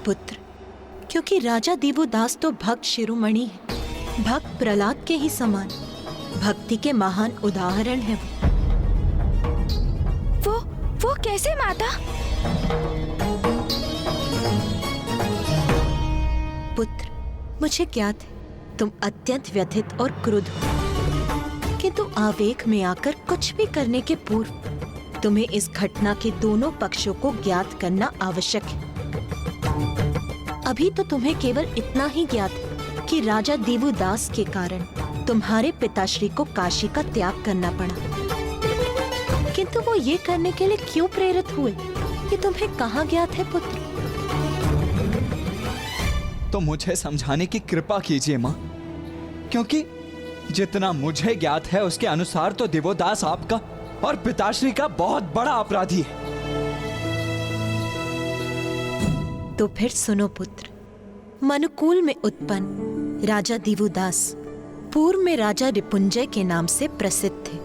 पुत्र, क्योंकि राजा देवोदास तो भक्त शिरोमणि है, भक्त प्रहलाद के ही समान, भक्ति के महान उदाहरण है। वो कैसे माता? पुत्र, मुझे ज्ञात है तुम अत्यंत व्यथित और क्रुद्ध हो, किंतु आवेग में आकर कुछ भी करने के पूर्व तुम्हें इस घटना के दोनों पक्षों को ज्ञात करना आवश्यक है। अभी तो तुम्हें केवल इतना ही ज्ञात है कि राजा देवोदास के कारण तुम्हारे पिताश्री को काशी का त्याग करना पड़ा, किंतु वो ये करने के लिए क्यों प्रेरित हुए, ये तुम्हें कहाँ ज्ञात है पुत्र? तो मुझे समझाने की कृपा कीजिए माँ, क्योंकि जितना मुझे ज्ञात है उसके अनुसार तो देवोदास आपका और पिताश्री का बहुत बड़ा अपराधी है। तो फिर सुनो पुत्र, मनुकुल में उत्पन्न राजा देवोदास पूर्व में राजा रिपुंजय के नाम से प्रसिद्ध थे।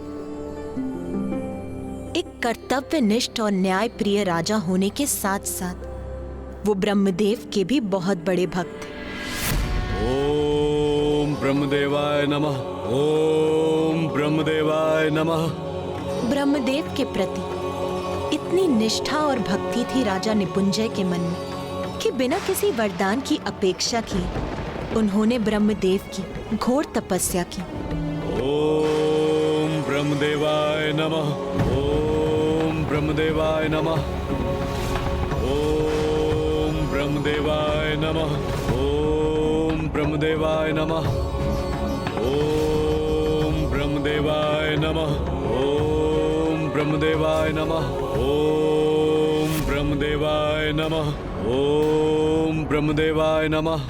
एक कर्तव्यनिष्ठ और न्याय प्रिय राजा होने के साथ साथ वो ब्रह्मदेव के भी बहुत बड़े भक्त थे। ओम ब्रह्मदेवाय नमः, ओम ब्रह्मदेवाय नमः। ब्रह्मदेव के प्रति इतनी निष्ठा और भक्ति थी राजा निपुंजय के मन में कि बिना किसी वरदान की अपेक्षा किए उन्होंने ब्रह्मदेव की घोर तपस्या की। ओम ब्रह्मदेवाय नमः, ओम ब्रह्मदेवाय नमः, ओम ब्रह्मदेवाय नमः, ओम ब्रह्मदेवाय नमः, ओम ब्रह्मदेवाय नमः, ओम ब्रह्मदेवाय नमः, ओम ब्रह्मदेवाय नमः, ओम ब्रह्मदेवाय नमः।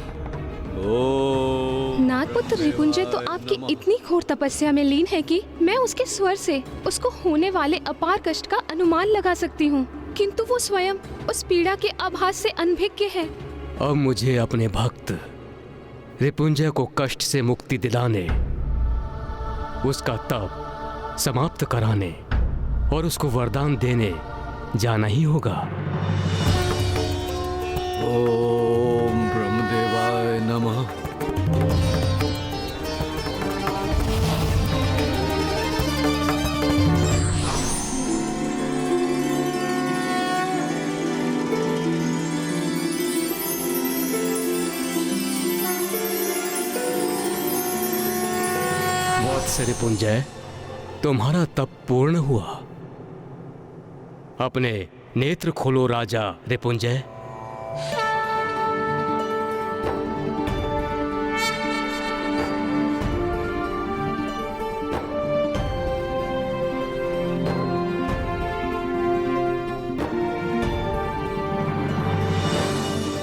नाथपुत्र रिपुंजय तो आपकी इतनी घोर तपस्या में लीन है कि मैं उसके स्वर से उसको होने वाले अपार कष्ट का अनुमान लगा सकती हूँ, किंतु वो स्वयं उस पीड़ा के आभास से अनभिज्ञ है। अब मुझे अपने भक्त रिपुंजय को कष्ट से मुक्ति दिलाने, उसका तप समाप्त कराने और उसको वरदान देने जाना ही होगा। ओम ब्रह्मदेवाय नमः। वत्स रिपुंजय, तुम्हारा तप पूर्ण हुआ। अपने नेत्र खोलो राजा रिपुंजय।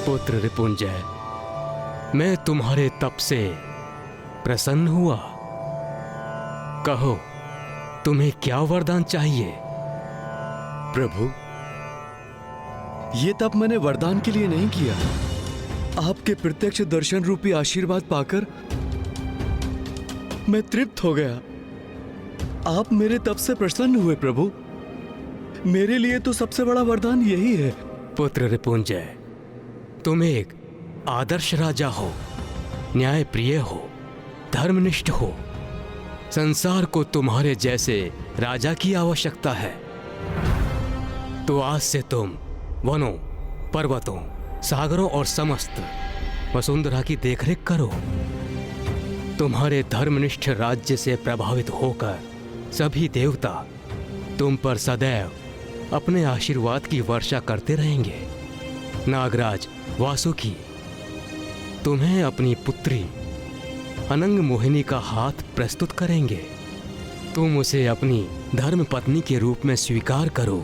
पुत्र रिपुंजय, मैं तुम्हारे तप से प्रसन्न हुआ। कहो, तुम्हें क्या वरदान चाहिए? प्रभु, ये तप मैंने वरदान के लिए नहीं किया। आपके प्रत्यक्ष दर्शन रूपी आशीर्वाद पाकर मैं तृप्त हो गया। आप मेरे तप से प्रसन्न हुए प्रभु। मेरे लिए तो सबसे बड़ा वरदान यही है। पुत्र रिपुंजय, तुम एक आदर्श राजा हो, न्याय प्रिय हो, धर्मनिष्ठ हो। संसार को तुम्हारे जैसे राजा की आवश्यकता है। तो आज से तुम वनों, पर्वतों, सागरों और समस्त वसुंधरा की देखरेख करो। तुम्हारे धर्मनिष्ठ राज्य से प्रभावित होकर सभी देवता तुम पर सदैव अपने आशीर्वाद की वर्षा करते रहेंगे। नागराज वासुकी तुम्हें अपनी पुत्री अनंग मोहिनी का हाथ प्रस्तुत करेंगे। तुम उसे अपनी धर्म पत्नी के रूप में स्वीकार करो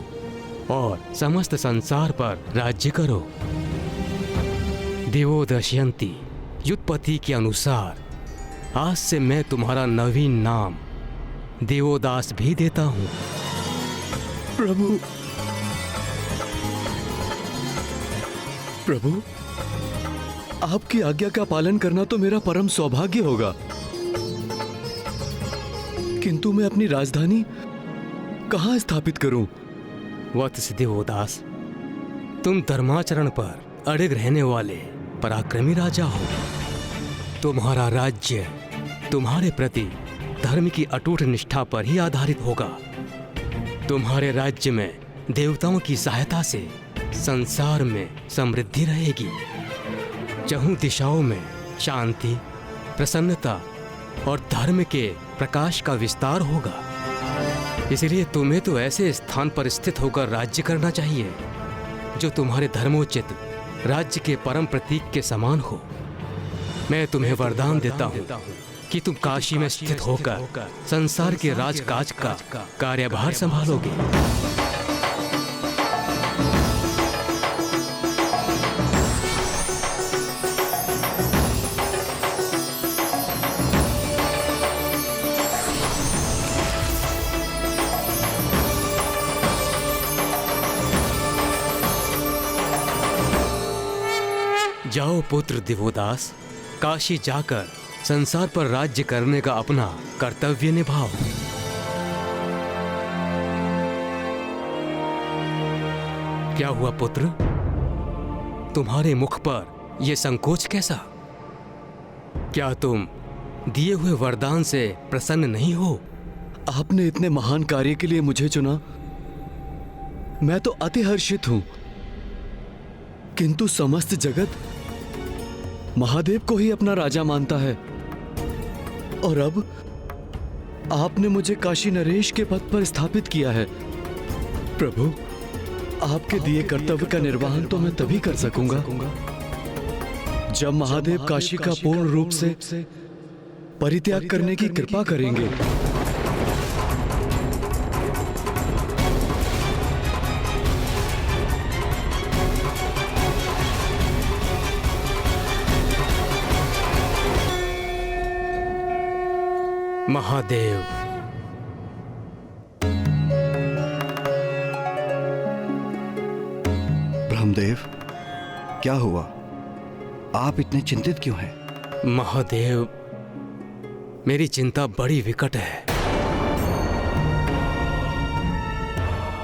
और समस्त संसार पर राज्य करो। देवोदशयंती युत्पत्ति के अनुसार आज से मैं तुम्हारा नवीन नाम देवोदास भी देता हूँ। प्रभु, प्रभु, आपकी आज्ञा का पालन करना तो मेरा परम सौभाग्य होगा, किंतु मैं अपनी राजधानी कहाँ स्थापित करूं? वत्स देवोदास, तुम धर्माचरण पर अड़िग रहने वाले पराक्रमी राजा हो। तुम्हारा राज्य तुम्हारे प्रति धर्म की अटूट निष्ठा पर ही आधारित होगा। तुम्हारे राज्य में देवताओं की सहायता से संसार में समृद्धि रहेगी। चहुं दिशाओं में शांति, प्रसन्नता और धर्म के प्रकाश का विस्तार होगा। इसलिए तुम्हें तो ऐसे स्थान पर स्थित होकर राज्य करना चाहिए जो तुम्हारे धर्मोचित राज्य के परम प्रतीक के समान हो। मैं तुम्हें वरदान देता हूँ कि तुम काशी में स्थित होकर संसार के राजकाज का कार्यभार संभालोगे। जाओ पुत्र दिवोदास, काशी जाकर संसार पर राज्य करने का अपना कर्तव्य निभाओ। क्या हुआ पुत्र? तुम्हारे मुख पर यह संकोच कैसा? क्या तुम दिए हुए वरदान से प्रसन्न नहीं हो? आपने इतने महान कार्य के लिए मुझे चुना। मैं तो अति हर्षित हूं, किंतु समस्त जगत महादेव को ही अपना राजा मानता है, और अब आपने मुझे काशी नरेश के पद पर स्थापित किया है। प्रभु, आपके दिए कर्तव्य का निर्वहन तो मैं तभी कर सकूंगा जब महादेव काशी का पूर्ण रूप से परित्याग करने की कृपा करेंगे। महादेव, ब्रह्मदेव, क्या हुआ? आप इतने चिंतित क्यों हैं? महादेव, मेरी चिंता बड़ी विकट है।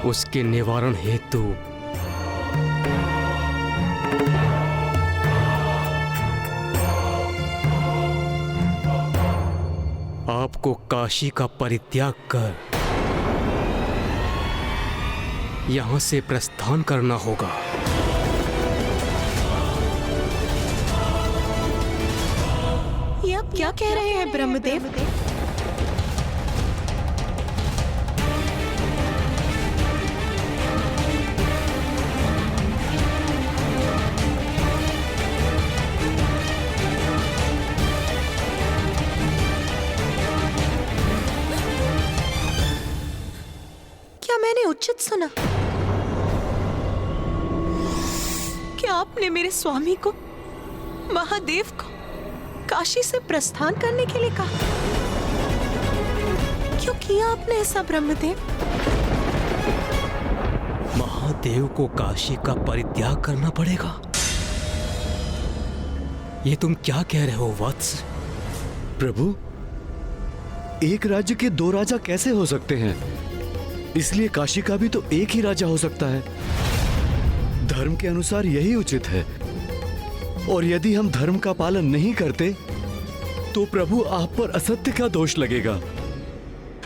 उसके निवारण हेतु आपको काशी का परित्याग कर यहां से प्रस्थान करना होगा। ये आप क्या कह रहे हैं ब्रह्मदेव? मैंने उचित सुना? क्या आपने मेरे स्वामी को, महादेव को, काशी से प्रस्थान करने के लिए कहा? क्यों किया आपने ऐसा ब्रह्मदेव? महादेव को काशी का परित्याग करना पड़ेगा? ये तुम क्या कह रहे हो वत्स? प्रभु, एक राज्य के दो राजा कैसे हो सकते हैं? इसलिए काशी का भी तो एक ही राजा हो सकता है। धर्म के अनुसार यही उचित है, और यदि हम धर्म का पालन नहीं करते तो प्रभु आप पर असत्य का दोष लगेगा,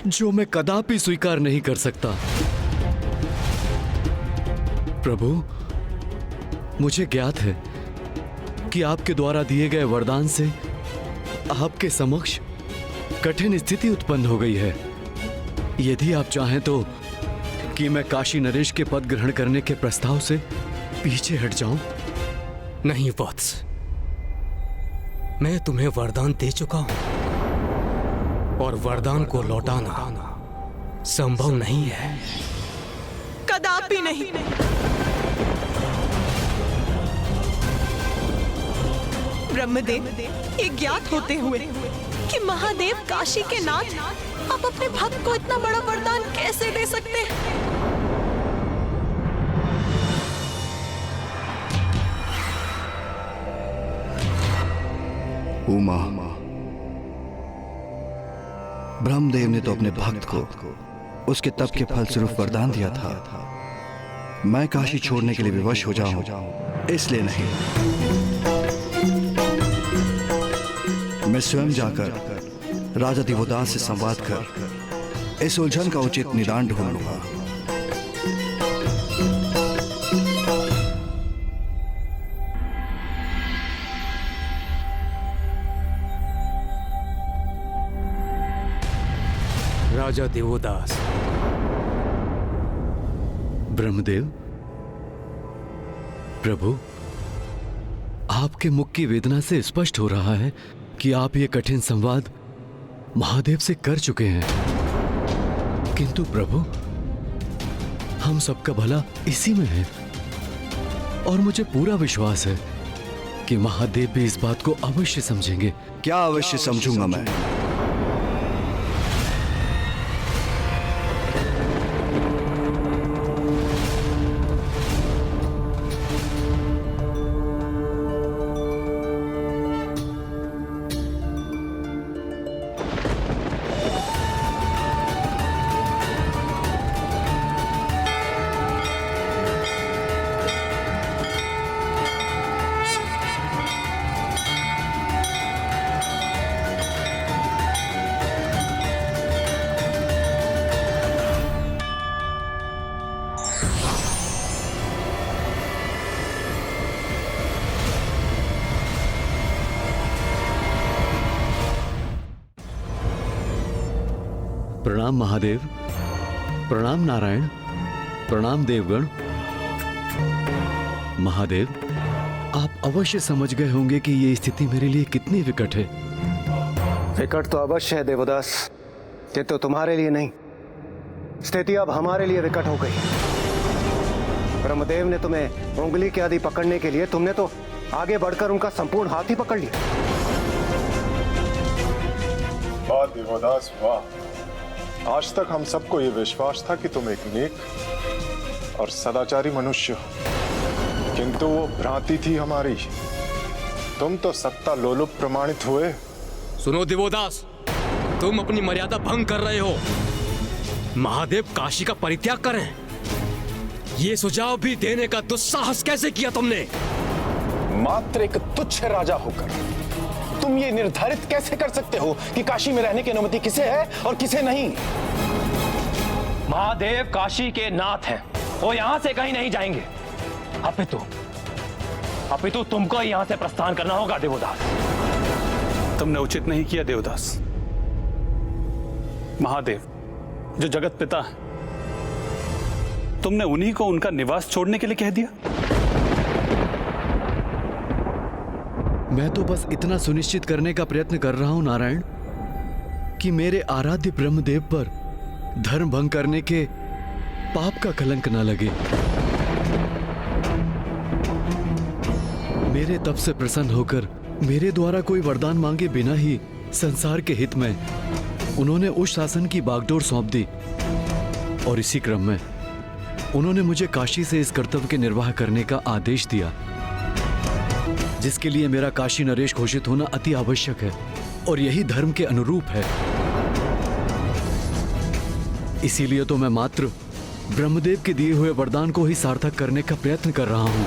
जो मैं कदापि स्वीकार नहीं कर सकता। प्रभु, मुझे ज्ञात है कि आपके द्वारा दिए गए वरदान से आपके समक्ष कठिन स्थिति उत्पन्न हो गई है। यदि आप चाहें तो कि मैं काशी नरेश के पद ग्रहण करने के प्रस्ताव से पीछे हट जाऊं? नहीं वत्स, मैं तुम्हें वरदान दे चुका हूं, और वरदान को लौटाना संभव नहीं है। कदापि नहीं। ब्रह्मदेव, ये ज्ञात होते हुए कि महादेव काशी के नाथ, आप अपने भक्त को इतना बड़ा वरदान कैसे दे सकते हैं? उमा, ब्रह्मदेव ने तो अपने भक्त को उसके तप के फलस्वरूप वरदान दिया था। मैं काशी छोड़ने के लिए विवश हो जाऊं इसलिए नहीं। मैं स्वयं जाकर राजा दिवोदास से संवाद कर इस उलझन का उचित निदान ढूंढ लूंगा। राजा देवोदास। ब्रह्मदेव, प्रभु, आपके मुख की वेदना से स्पष्ट हो रहा है कि आप ये कठिन संवाद महादेव से कर चुके हैं। किंतु प्रभु, हम सबका भला इसी में है और मुझे पूरा विश्वास है कि महादेव भी इस बात को अवश्य समझेंगे। क्या अवश्य समझूंगा मैं? प्रणाम महादेव, प्रणाम नारायण, प्रणाम देवगण। महादेव, आप अवश्य समझ गए होंगे कि ये स्थिति मेरे लिए कितनी विकट है। विकट तो अवश्य है देवदास, किंतु तुम्हारे लिए नहीं। स्थिति अब हमारे लिए विकट हो गई। ब्रह्मदेव ने तुम्हें उंगली के आदि पकड़ने के लिए तुमने तो आगे बढ़कर उनका संपूर्ण हाथ ही पकड़ लिया। वाह देवदास वाह, आज तक हम सबको ये विश्वास था कि तुम एक नेक और सदाचारी मनुष्य हो, किंतु वो भ्रांति थी हमारी। तुम तो सत्ता लोलुप प्रमाणित हुए। सुनो देवोदास, तुम अपनी मर्यादा भंग कर रहे हो। महादेव काशी का परित्याग करें, ये सुझाव भी देने का दुस्साहस कैसे किया तुमने? मात्र एक तुच्छ राजा होकर तुम ये निर्धारित कैसे कर सकते हो कि काशी में रहने की अनुमति किसे है और किसे नहीं? महादेव काशी के नाथ हैं, वो यहां से कहीं नहीं जाएंगे। अपितु तुमको यहां से प्रस्थान करना होगा देवदास। तुमने उचित नहीं किया देवदास। महादेव जो जगत पिता है, तुमने उन्हीं को उनका निवास छोड़ने के लिए कह दिया। मैं तो बस इतना सुनिश्चित करने का प्रयत्न कर रहा हूं नारायण कि मेरे आराध्य ब्रह्मदेव पर धर्म भंग करने के पाप का कलंक न लगे। मेरे तप से प्रसन्न होकर मेरे द्वारा कोई वरदान मांगे बिना ही संसार के हित में उन्होंने उस शासन की बागडोर सौंप दी और इसी क्रम में उन्होंने मुझे काशी से इस कर्तव्य के निर्वाह करने का आदेश दिया, जिसके लिए मेरा काशी नरेश घोषित होना अति आवश्यक है और यही धर्म के अनुरूप है। इसीलिए तो मैं मात्र ब्रह्मदेव के दिए हुए वरदान को ही सार्थक करने का प्रयत्न कर रहा हूं।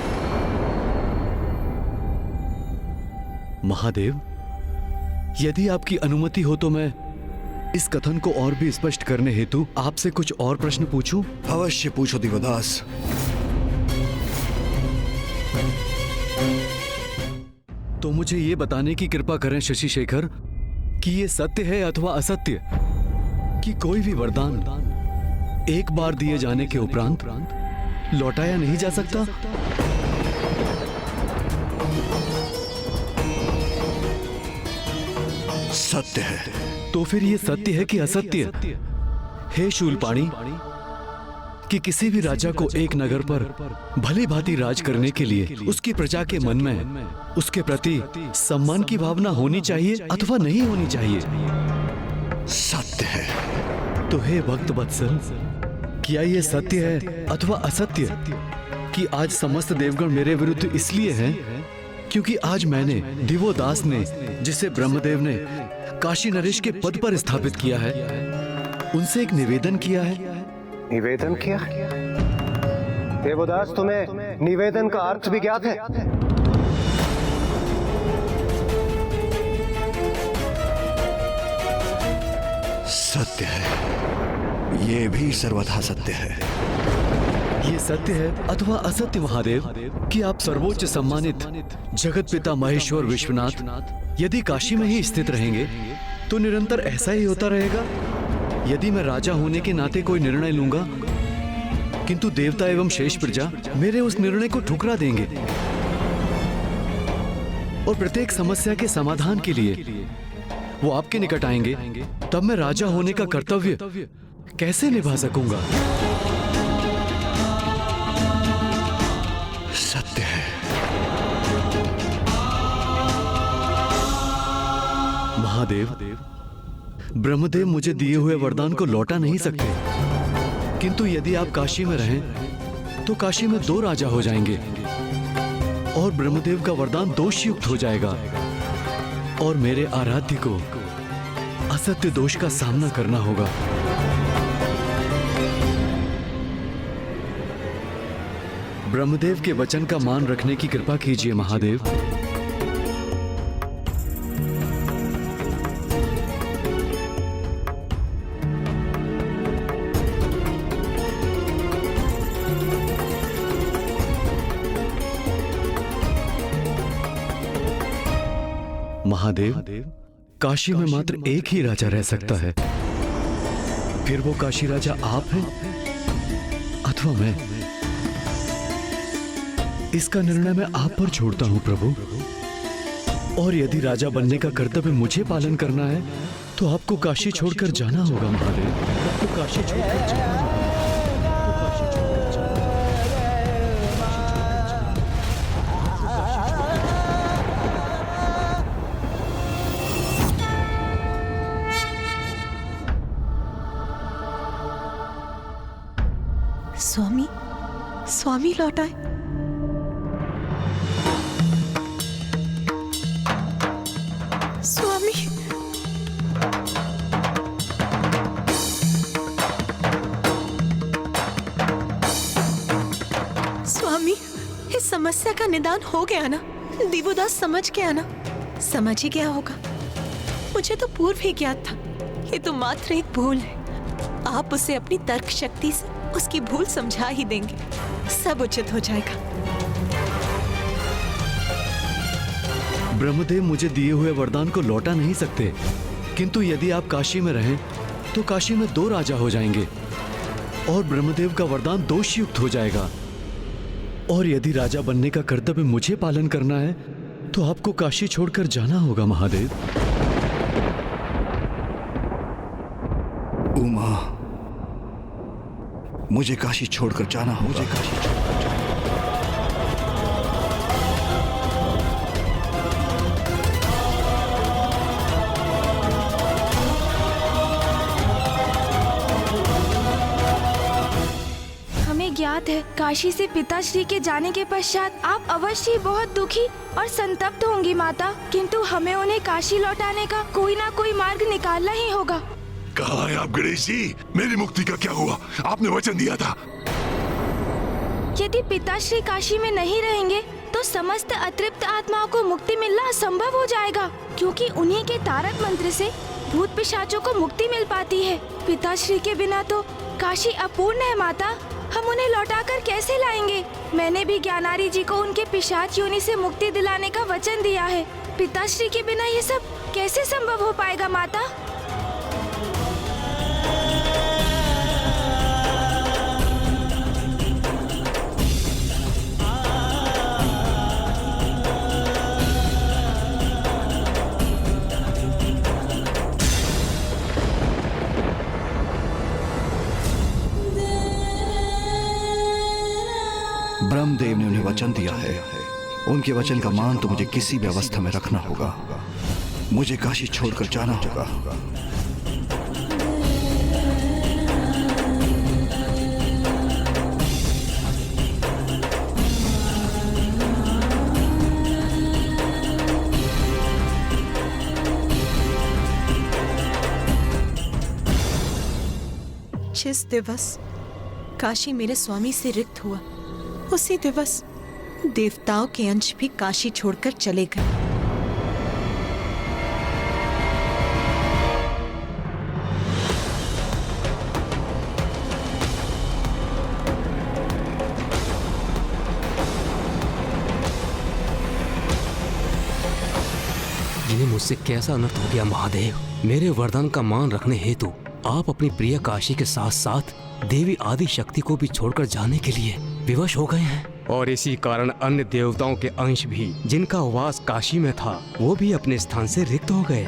महादेव, यदि आपकी अनुमति हो तो मैं इस कथन को और भी स्पष्ट करने हेतु आपसे कुछ और प्रश्न पूछूं? अवश्य पूछो दिवोदास। तो मुझे ये बताने की कृपा करें शशि शेखर कि ये सत्य है अथवा असत्य कि कोई भी वरदान एक बार दिए जाने के उपरांत लौटाया नहीं जा सकता। सत्य है। तो फिर ये सत्य है कि असत्य? हे शूलपाणी, कि किसी भी राजा को एक नगर पर भली भांति राज करने के लिए उसकी प्रजा के मन में उसके प्रति सम्मान की भावना होनी चाहिए अथवा नहीं होनी चाहिए? सत्य है। तो हे भक्त वत्सल, क्या ये सत्य है अथवा असत्य कि आज समस्त देवगण मेरे विरुद्ध इसलिए हैं क्योंकि आज मैंने दिवोदास ने, जिसे ब्रह्मदेव ने काशी नरेश के पद पर स्थापित किया है, उनसे एक निवेदन किया है। निवेदन किया? देवदास, तुम्हें निवेदन का अर्थ भी ज्ञात है? सत्य है, ये भी सर्वथा सत्य है। ये सत्य है अथवा असत्य महादेव कि आप सर्वोच्च सम्मानित जगत पिता महेश्वर विश्वनाथ यदि काशी में ही स्थित रहेंगे तो निरंतर ऐसा ही होता रहेगा। यदि मैं राजा होने के नाते कोई निर्णय लूंगा किंतु देवता एवं शेष प्रजा मेरे उस निर्णय को ठुकरा देंगे और प्रत्येक समस्या के समाधान के लिए वो आपके निकट आएंगे, तब मैं राजा होने का कर्तव्य कैसे निभा सकूंगा? सत्य है। महादेव, ब्रह्मदेव मुझे दिए हुए वरदान को लौटा नहीं सकते, किंतु यदि आप काशी में रहें तो काशी में 2 राजा हो जाएंगे और ब्रह्मदेव का वरदान दोषयुक्त हो जाएगा और मेरे आराध्य को असत्य दोष का सामना करना होगा। ब्रह्मदेव के वचन का मान रखने की कृपा कीजिए महादेव। महादेव, काशी में मात्र एक ही राजा रह सकता है, फिर वो काशी राजा आप हैं अथवा मैं। इसका निर्णय मैं आप पर छोड़ता हूं प्रभु, और यदि राजा बनने का कर्तव्य मुझे पालन करना है तो आपको काशी छोड़कर जाना होगा महादेव, आपको काशी छोड़कर जाना होगा। स्वामी, स्वामी लौट आए। स्वामी, स्वामी, इस समस्या का निदान हो गया ना? दिवोदास समझ गया ना? समझ ही गया होगा। मुझे तो पूर्व ही ज्ञात था, ये तो मात्र एक भूल है। आप उसे अपनी तर्क शक्ति से उसकी भूल समझा ही देंगे, सब उचित हो जाएगा। ब्रह्मदेव मुझे दिए हुए वरदान को लौटा नहीं सकते, किंतु यदि आप काशी में रहें तो काशी में 2 राजा हो जाएंगे और ब्रह्मदेव का वरदान दोषयुक्त हो जाएगा, और यदि राजा बनने का कर्तव्य मुझे पालन करना है तो आपको काशी छोड़कर जाना होगा महादेव। उमा, मुझे काशी छोड़कर जाना होगा। मुझे काशी छोड़कर जाना। हमें ज्ञात है काशी से पिताश्री के जाने के पश्चात आप अवश्य ही बहुत दुखी और संतप्त होंगी माता, किंतु हमें उन्हें काशी लौटाने का कोई ना कोई मार्ग निकालना ही होगा। कहाँ है आप गणेश जी? मेरी मुक्ति का क्या हुआ? आपने वचन दिया था। यदि पिताश्री काशी में नहीं रहेंगे तो समस्त अतृप्त आत्माओं को मुक्ति मिलना असंभव हो जाएगा, क्योंकि उन्हीं के तारक मंत्र से भूत पिशाचों को मुक्ति मिल पाती है। पिताश्री के बिना तो काशी अपूर्ण है माता, हम उन्हें लौटाकर कैसे लाएंगे? मैंने भी ज्ञानारी जी को उनके पिशाच योनि से मुक्ति दिलाने का वचन दिया है। पिताश्री के बिना ये सब कैसे संभव हो पाएगा माता? ब्रह्मदेव ने उन्हें वचन दिया है, उनके वचन का मान तो मुझे किसी भी अवस्था में रखना होगा। मुझे काशी छोड़कर जाना होगा। जिस दिवस काशी मेरे स्वामी से रिक्त हुआ, उसी दिवस देवताओं के अंश भी काशी छोड़कर चले गए। ये मुझसे कैसा अनर्थ हो गया महादेव। मेरे वरदान का मान रखने हेतु आप अपनी प्रिय काशी के साथ साथ देवी आदि शक्ति को भी छोड़कर जाने के लिए विवश हो गए हैं। और इसी कारण अन्य देवताओं के अंश भी जिनका वास काशी में था वो भी अपने स्थान से रिक्त हो गए।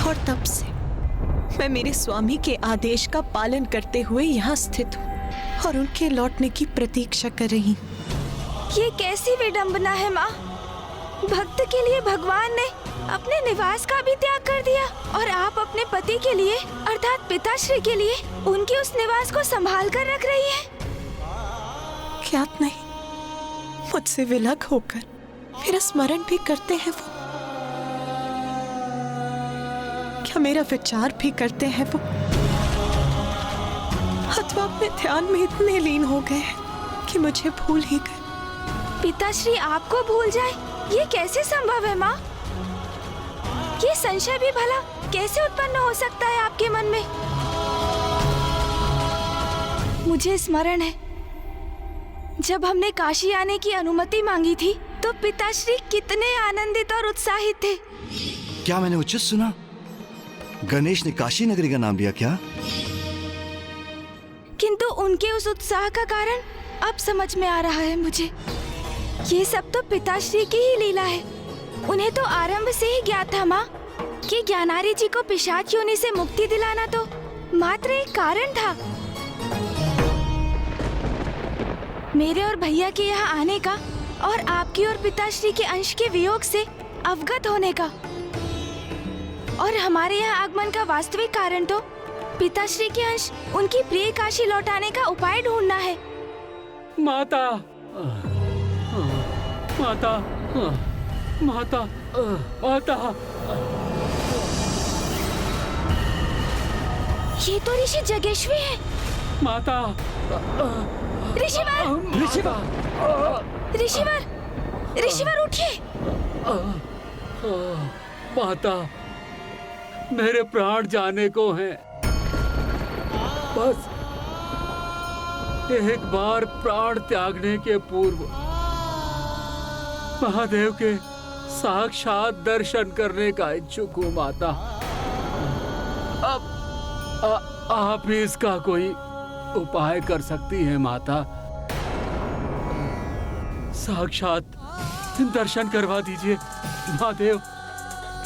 और तब से मैं मेरे स्वामी के आदेश का पालन करते हुए यहाँ स्थित हूँ और उनके लौटने की प्रतीक्षा कर रही हूँ। ये कैसी विडंबना है माँ। भक्त के लिए भगवान ने अपने निवास का भी त्याग कर दिया और आप अपने पति के लिए अर्थात पिताश्री के लिए उनके उस निवास को संभाल कर रख रही है। ज्ञात नहीं, मुझसे विलग होकर मेरा स्मरण भी करते हैं वो। क्या मेरा विचार भी करते हैं वो, अथवा अपने ध्यान में इतने लीन हो गए हैं कि मुझे भूल ही गए। पिताश्री आपको भूल जाए, ये कैसे संभव है माँ? ये संशय भी भला कैसे उत्पन्न हो सकता है आपके मन में? मुझे स्मरण है, जब हमने काशी आने की अनुमति मांगी थी तो पिताश्री कितने आनंदित और उत्साहित थे। क्या मैंने उचित सुना? गणेश ने काशी नगरी का नाम लिया क्या? किंतु उनके उस उत्साह का कारण अब समझ में आ रहा है मुझे। ये सब तो पिताश्री की ही लीला है। उन्हें तो आरंभ से ही ज्ञात था माँ कि ज्ञानारी जी को पिशाच योनि से मुक्ति दिलाना तो मात्र एक कारण था। मेरे और भैया के यहाँ आने का और आपकी और पिताश्री के अंश के वियोग से अवगत होने का, और हमारे यहाँ आगमन का वास्तविक कारण तो पिताश्री के अंश उनकी प्रिय काशी लौटाने का उपाय ढूंढना है। माता, माता, माता, माता। ये तो ऋषि जगेश्वी है। माता, ऋषिवर, ऋषिवर, ऋषिवर, ऋषिवर उठिए। माता, मेरे प्राण जाने को हैं। बस एक बार प्राण त्यागने के पूर्व महादेव के साक्षात दर्शन करने का इच्छुक हूँ माता। अब आप ही इसका कोई उपाय कर सकती हैं माता। साक्षात दर्शन करवा दीजिए महादेव।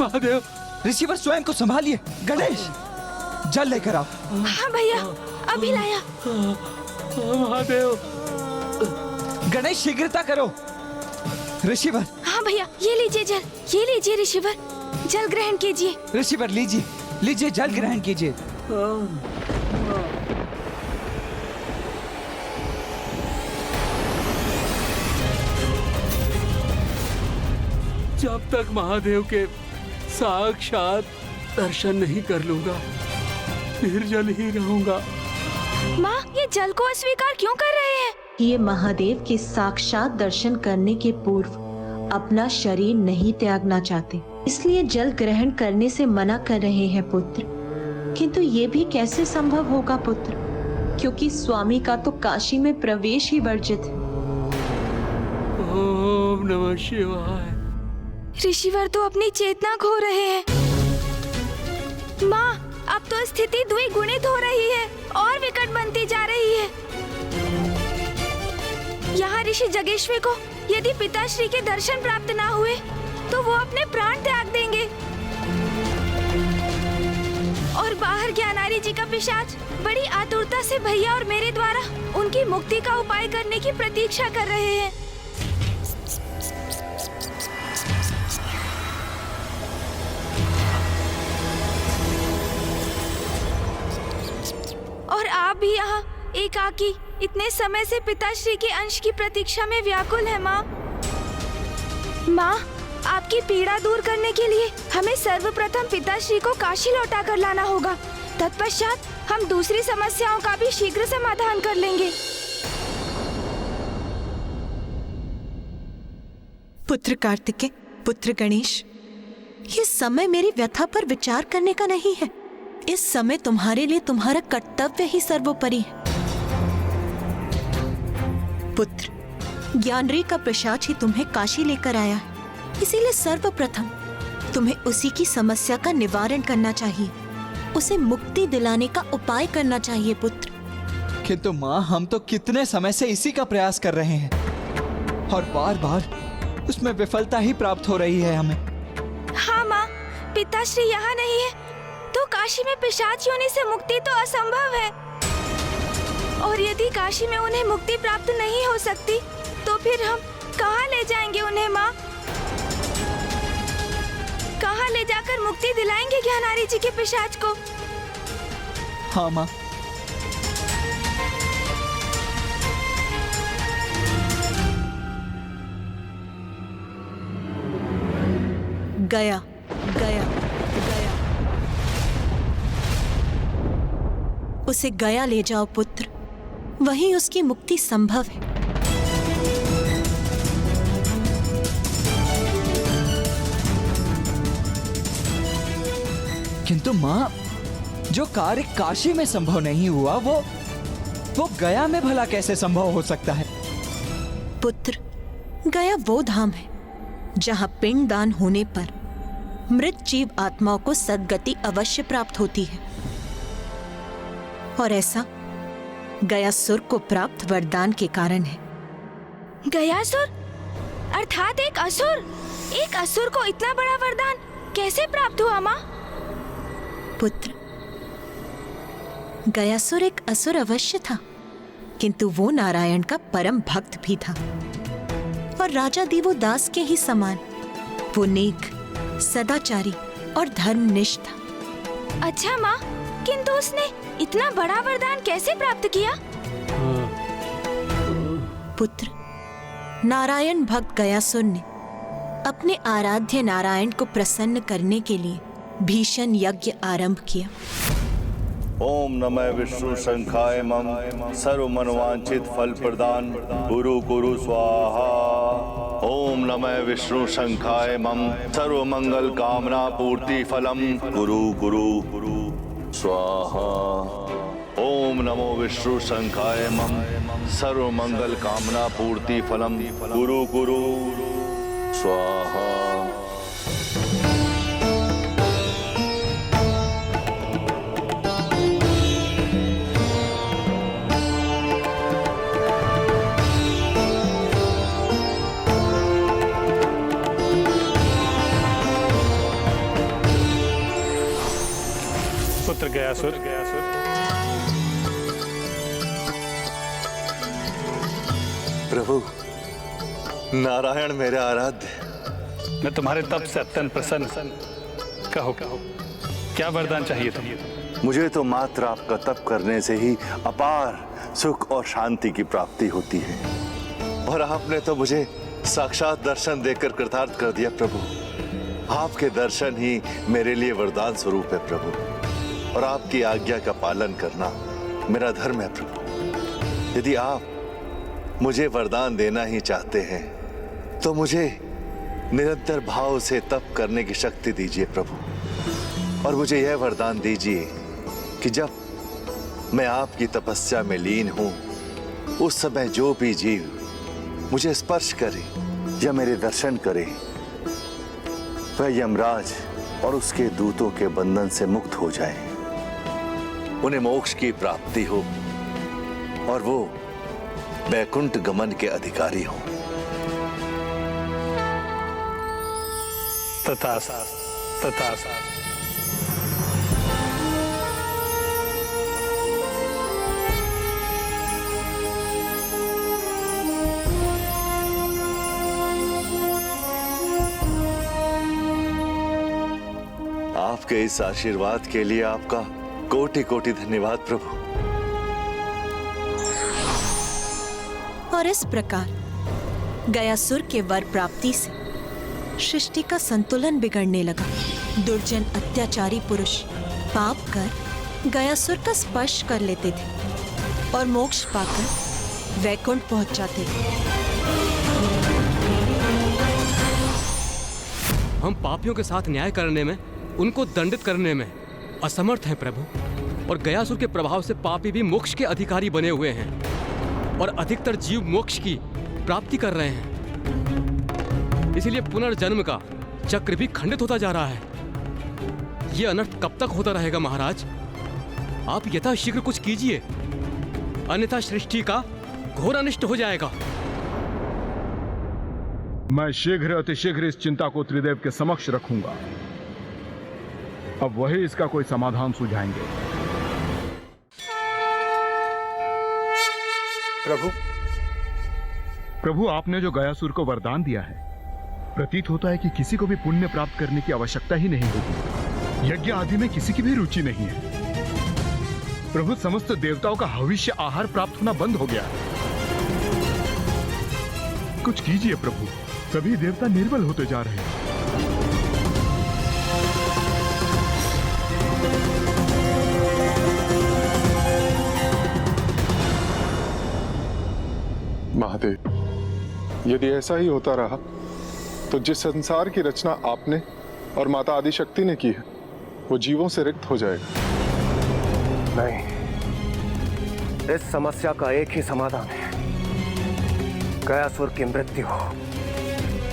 महादेव, ऋषिवर स्वयं को संभालिए। गणेश, जल लेकर आओ। हाँ भैया, अभी लाया। महादेव, गणेश शीघ्रता करो। ऋषिवर। हाँ भैया, ये लीजिए जल, ये लीजिए ऋषिवर, जल ग्रहण कीजिए। ऋषिवर लीजिए, लीजिए जल ग्रहण कीजिए। जब तक महादेव के साक्षात दर्शन नहीं कर लूंगा निर्जल ही रहूंगा। माँ, ये जल को अस्वीकार क्यों कर रहे हैं? ये महादेव के साक्षात दर्शन करने के पूर्व अपना शरीर नहीं त्यागना चाहते, इसलिए जल ग्रहण करने से मना कर रहे हैं पुत्र। किंतु ये भी कैसे संभव होगा पुत्र, क्योंकि स्वामी का तो काशी में प्रवेश ही वर्जित है। ओम नमः शिवाय। ऋषिवर तो अपनी चेतना खो रहे हैं। माँ, अब तो स्थिति द्विगुणित हो रही है और विकट बनती जा रही है। यहाँ ऋषि जगेश्वी को यदि पिताश्री के दर्शन प्राप्त ना हुए तो वो अपने प्राण त्याग देंगे, और बाहर ज्ञानारी जी का पिशाच बड़ी आतुरता से भैया और मेरे द्वारा उनकी मुक्ति का उपाय करने की प्रतीक्षा कर रहे हैं। और आप भी यहाँ एकाकी इतने समय से पिताश्री के अंश की प्रतीक्षा में व्याकुल है। माँ, माँ, आपकी पीड़ा दूर करने के लिए हमें सर्वप्रथम पिताश्री को काशी लौटा कर लाना होगा। तत्पश्चात हम दूसरी समस्याओं का भी शीघ्र समाधान कर लेंगे। पुत्र कार्तिकेय, पुत्र गणेश, ये समय मेरी व्यथा पर विचार करने का नहीं है। इस समय तुम्हारे लिए तुम्हारा कर्तव्य ही सर्वोपरि है। पुत्र, ज्ञानरी का पिशाच ही तुम्हें काशी लेकर आया है, इसीलिए सर्वप्रथम तुम्हें उसी की समस्या का निवारण करना चाहिए, उसे मुक्ति दिलाने का उपाय करना चाहिए पुत्र। किंतु माँ, हम तो कितने समय से इसी का प्रयास कर रहे हैं और बार बार उसमें विफलता ही प्राप्त हो रही है हमें। हाँ माँ, पिताश्री यहाँ नहीं है तो काशी में पिशाच योनि से मुक्ति तो असंभव है, और यदि काशी में उन्हें मुक्ति प्राप्त नहीं हो सकती तो फिर हम कहाँ ले जाएंगे उन्हें माँ? कहाँ ले जाकर मुक्ति दिलाएंगे ज्ञानारी जी के पिशाच को? हाँ माँ। गया गया गया, उसे गया ले जाओ पुत्र, वहीं उसकी मुक्ति संभव है। किंतु माँ, जो कार्य काशी में संभव नहीं हुआ वो गया में भला कैसे संभव हो सकता है? पुत्र, गया वो धाम है जहां पिंड दान होने पर मृत जीव आत्माओं को सद्गति अवश्य प्राप्त होती है, और ऐसा गयासुर को प्राप्त वरदान के कारण है। गयासुर अर्थात एक असुर? एक असुर को इतना बड़ा वरदान कैसे प्राप्त हुआ माँ? पुत्र, गयासुर एक असुर अवश्य था, किंतु वो नारायण का परम भक्त भी था, और राजा दिवोदास के ही समान वो नेक, सदाचारी और धर्मनिष्ठ था। अच्छा माँ, किंतु उसने इतना बड़ा वरदान कैसे प्राप्त किया? पुत्र, नारायण भक्त गयासुर ने अपने आराध्य नारायण को प्रसन्न करने के लिए भीषण यज्ञ आरंभ किया। ओम नमः विष्णु शंखाय मम सर्व मनोवांछित फल प्रदान गुरु गुरु स्वाहा। ओम नमः विष्णु शंखाय मम सर्व मंगल कामना पूर्ति फलम गुरु गुरु गुरु स्वाहा। ओम नमो विष्णु शंखाय मम सर्व मंगल कामना पूर्ति फलम गुरु गुरु स्वाहा। पुत्र गयासुर, प्रभु, नारायण मेरे आराध्य, मैं तुम्हारे तप से अत्यंत प्रसन्न। कहो क्या वरदान चाहिए तुम्हें? मुझे तो मात्र आपका तप करने से ही अपार सुख और शांति की प्राप्ति होती है, और आपने तो मुझे साक्षात दर्शन देकर कृतार्थ कर दिया प्रभु। आपके दर्शन ही मेरे लिए वरदान स्वरूप है प्रभु, और आपकी आज्ञा का पालन करना मेरा धर्म है प्रभु। यदि आप मुझे वरदान देना ही चाहते हैं तो मुझे निरंतर भाव से तप करने की शक्ति दीजिए प्रभु, और मुझे यह वरदान दीजिए कि जब मैं आपकी तपस्या में लीन हूं उस समय जो भी जीव मुझे स्पर्श करे या मेरे दर्शन करे वह यमराज और उसके दूतों के बंधन से मुक्त हो जाए, उन्हें मोक्ष की प्राप्ति हो और वो वैकुंठ गमन के अधिकारी हो। तथास्तु, तथास्तु। आपके इस आशीर्वाद के लिए आपका कोटि कोटि धन्यवाद प्रभु। और इस प्रकार गयासुर के वर प्राप्ति से सृष्टि का संतुलन बिगड़ने लगा। दुर्जन अत्याचारी पुरुष पाप कर गयासुर का स्पर्श कर लेते थे और मोक्ष पाकर वैकुंठ पहुंच जाते थे। हम पापियों के साथ न्याय करने में, उनको दंडित करने में असमर्थ हैं प्रभु, और गयासुर के प्रभाव से पापी भी मोक्ष के अधिकारी बने हुए हैं और अधिकतर जीव मोक्ष की प्राप्ति कर रहे हैं। इसलिए पुनर्जन्म का चक्र भी खंडित होता जा रहा है। यह अनर्थ कब तक होता रहेगा महाराज? आप यथाशीघ्र कुछ कीजिए, अन्यथा सृष्टि का घोर अनिष्ट हो जाएगा। मैं शीघ्र अतिशीघ्र इस चिंता को त्रिदेव के समक्ष रखूंगा। अब वही इसका कोई समाधान सुझाएंगे। प्रभु, आपने जो गयासुर को वरदान दिया है, प्रतीत होता है कि किसी को भी पुण्य प्राप्त करने की आवश्यकता ही नहीं होगी। यज्ञ आदि में किसी की भी रुचि नहीं है। प्रभु, समस्त देवताओं का हविष्य आहार प्राप्त होना बंद हो गया है। कुछ कीजिए प्रभु, सभी देवता निर्बल होते जा रहे हैं। महादेव, यदि ऐसा ही होता रहा तो जिस संसार की रचना आपने और माता आदिशक्ति ने की है, वो जीवों से रिक्त हो जाएगा। नहीं, इस समस्या का एक ही समाधान है, गयासुर की मृत्यु हो।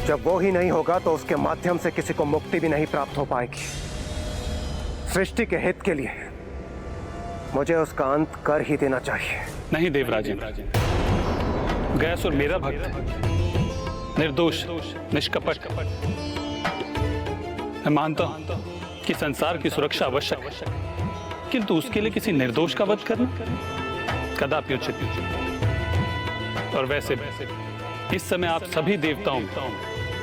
जब वो ही नहीं होगा तो उसके माध्यम से किसी को मुक्ति भी नहीं प्राप्त हो पाएगी। सृष्टि के हित के लिए मुझे उसका अंत कर ही देना चाहिए। नहीं देवराजेंद्र, गयासुर मेरा भक्त है, निर्दोष, निष्कपट। मैं मानता हूं कि संसार की सुरक्षा आवश्यक है, किंतु उसके लिए किसी निर्दोष का वध करना कदापि उचित नहीं। और वैसे इस समय आप सभी देवताओं में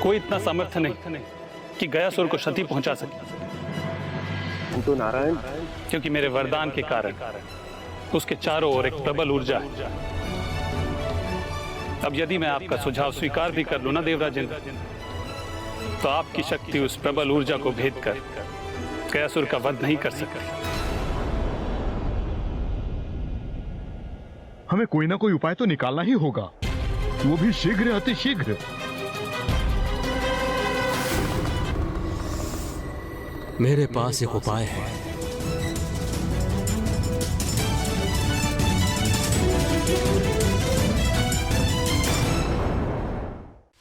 कोई इतना सामर्थ्य नहीं कि गयासुर को क्षति पहुंचा सके। तो नारायण, क्योंकि मेरे वरदान के कारण उसके चारों ओर एक प्रबल ऊर्जा है। अब यदि मैं आपका सुझाव स्वीकार भी कर लूं ना देवराजेंद्र, तो आपकी शक्ति उस प्रबल ऊर्जा को भेद कर गयासुर का वध नहीं कर सकती। हमें कोई ना कोई उपाय तो निकालना ही होगा, वो भी शीघ्र अतिशीघ्र। मेरे पास एक उपाय है।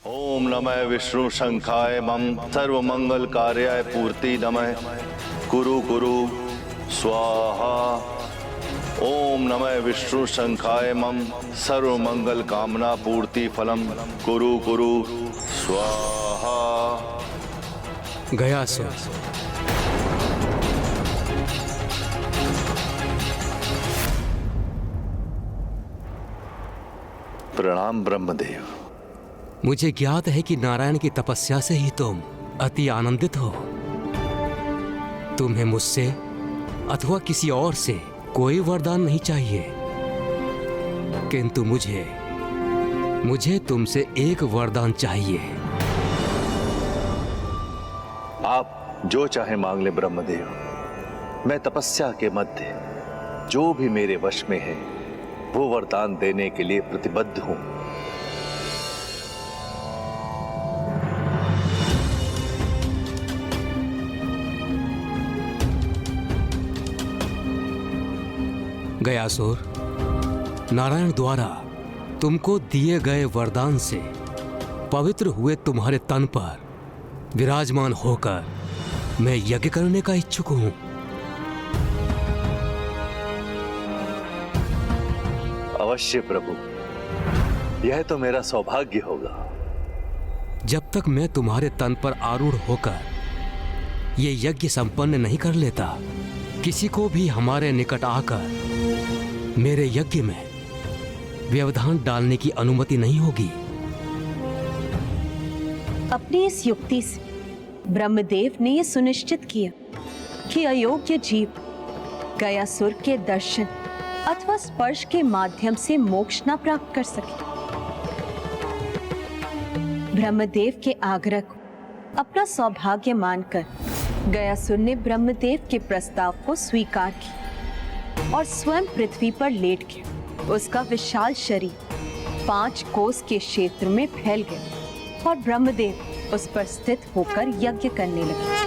ओम नमः विष्णु शंखाय मम सर्व मंगल कार्याय पूर्ति नमः कुरु कुरु स्वाहा। ओम नमः विष्णु शंखाय मम सर्व मंगल कामना पूर्ति फलम कुरु कुरु स्वाहा। गयासुर, प्रणाम ब्रह्मदेव। मुझे ज्ञात है कि नारायण की तपस्या से ही तुम अति आनंदित हो। तुम्हें मुझसे अथवा किसी और से कोई वरदान नहीं चाहिए, किंतु मुझे तुमसे एक वरदान चाहिए। आप जो चाहे मांग ले ब्रह्मदेव। मैं तपस्या के मध्य जो भी मेरे वश में है वो वरदान देने के लिए प्रतिबद्ध हूं। गयासुर, नारायण द्वारा तुमको दिए गए वरदान से पवित्र हुए तुम्हारे तन पर विराजमान होकर मैं यज्ञ करने का इच्छुक हूं। अवश्य प्रभु, यह तो मेरा सौभाग्य होगा। जब तक मैं तुम्हारे तन पर आरूढ़ होकर ये यज्ञ संपन्न नहीं कर लेता, किसी को भी हमारे निकट आकर मेरे यज्ञ में व्यवधान डालने की अनुमति नहीं होगी। अपनी इस युक्ति से ब्रह्मदेव ने यह सुनिश्चित किया कि अयोग्य जीव गयासुर के दर्शन अथवा स्पर्श के माध्यम से मोक्ष न प्राप्त कर सके। ब्रह्मदेव के आग्रह को अपना सौभाग्य मानकर गयासुर ने ब्रह्मदेव के प्रस्ताव को स्वीकार किया और स्वयं पृथ्वी पर लेट गया। उसका विशाल शरीर 5 कोस के क्षेत्र में फैल गया और ब्रह्मदेव उस पर स्थित होकर यज्ञ करने लगे।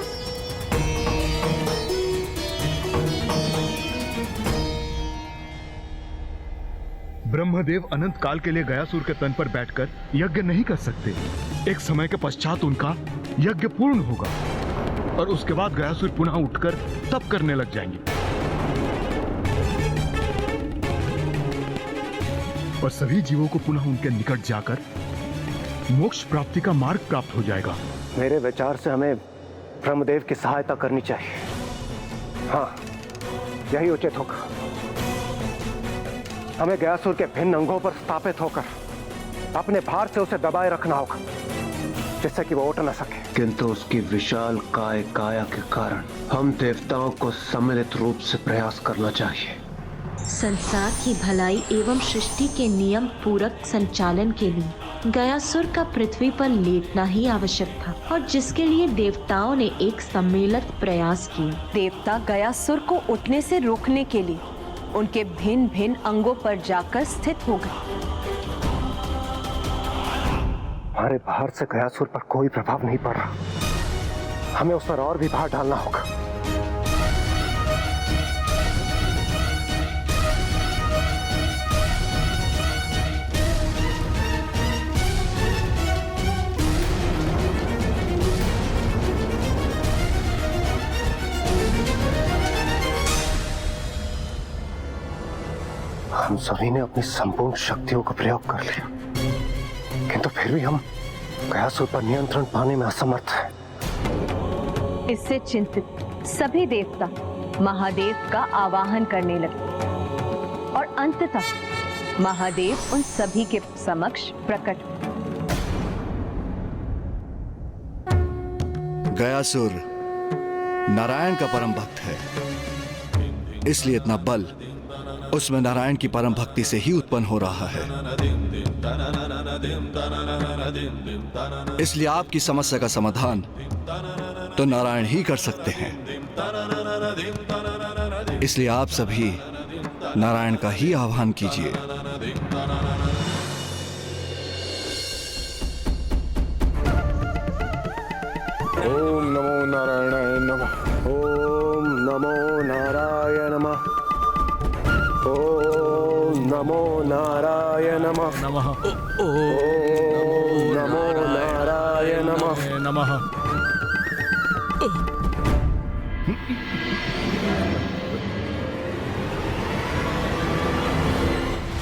ब्रह्मदेव अनंत काल के लिए गयासुर के तन पर बैठकर यज्ञ नहीं कर सकते। एक समय के पश्चात उनका यज्ञ पूर्ण होगा और उसके बाद गयासुर पुनः उठकर तप करने लग जाएंगे और सभी जीवों को पुनः उनके निकट जाकर मोक्ष प्राप्ति का मार्ग प्राप्त हो जाएगा। मेरे विचार से हमें ब्रह्मदेव की सहायता करनी चाहिए। हाँ, यही उचित होगा। हमें गयासुर के भिन्न अंगों पर स्थापित होकर अपने भार से उसे दबाए रखना होगा जिससे कि वो उठ न सके। किंतु उसकी विशाल काया के कारण हम देवताओं को सम्मिलित रूप से प्रयास करना चाहिए। संसार की भलाई एवं सृष्टि के नियम पूरक संचालन के लिए गयासुर का पृथ्वी पर लेटना ही आवश्यक था और जिसके लिए देवताओं ने एक सम्मिलित प्रयास किया। देवता गयासुर को उठने से रोकने के लिए उनके भिन्न भिन्न अंगों पर जाकर स्थित हो गए। हमारे भार से गयासुर पर कोई प्रभाव नहीं पड़ रहा। हमें उस पर और भी भार डालना होगा। हम सभी ने अपनी संपूर्ण शक्तियों का प्रयोग कर लिया, किंतु फिर भी हम गयासुर पर नियंत्रण पाने में असमर्थ हैं। इससे चिंतित सभी देवता महादेव का आवाहन करने लगे और अंततः महादेव उन सभी के समक्ष प्रकट हुए। गयासुर नारायण का परम भक्त है, इसलिए इतना बल उसमें नारायण की परम भक्ति से ही उत्पन्न हो रहा है। इसलिए आपकी समस्या का समाधान तो नारायण ही कर सकते हैं। इसलिए आप सभी नारायण का ही आह्वान कीजिए। ओम नमो नारायणाय नमः। ओम नमो नारायण नमः। ओम नमो नारायण नमः। नमः। ओम नमो नारायण नमः। नमः।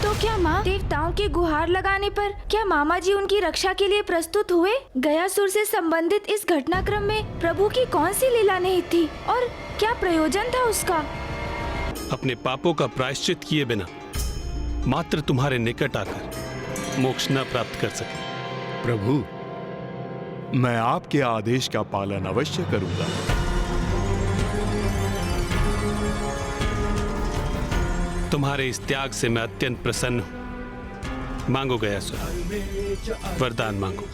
तो क्या माँ देवताओं के गुहार लगाने पर क्या मामा जी उनकी रक्षा के लिए प्रस्तुत हुए? गयासुर से संबंधित इस घटनाक्रम में प्रभु की कौन सी लीला निहित थी और क्या प्रयोजन था उसका? अपने पापों का प्रायश्चित किए बिना मात्र तुम्हारे निकट आकर मोक्ष न प्राप्त कर सके। प्रभु, मैं आपके आदेश का पालन अवश्य करूंगा। तुम्हारे इस त्याग से मैं अत्यंत प्रसन्न हूं। मांगो गयासुर, वरदान मांगो।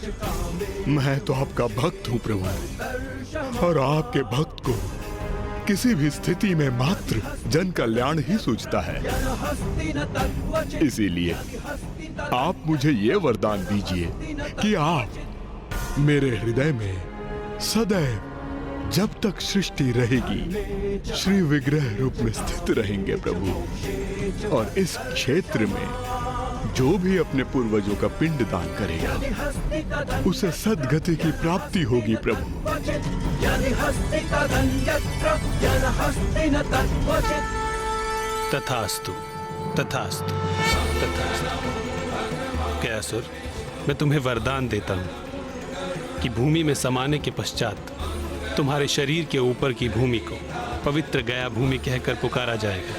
मैं तो आपका भक्त हूं प्रभु, और आपके भक्त को किसी भी स्थिति में मात्र जन कल्याण ही सूझता है। इसीलिए आप मुझे ये वरदान दीजिए कि आप मेरे हृदय में सदैव जब तक सृष्टि रहेगी श्री विग्रह रूप में स्थित रहेंगे प्रभु। और इस क्षेत्र में जो भी अपने पूर्वजों का पिंड दान करेगा उसे सद्गति की प्राप्ति होगी प्रभु। तथास्तु, तथास्तु, तथास्तु। गयासुर, मैं तुम्हें वरदान देता हूं कि भूमि में समाने के पश्चात तुम्हारे शरीर के ऊपर की भूमि को पवित्र गया भूमि कहकर पुकारा जाएगा,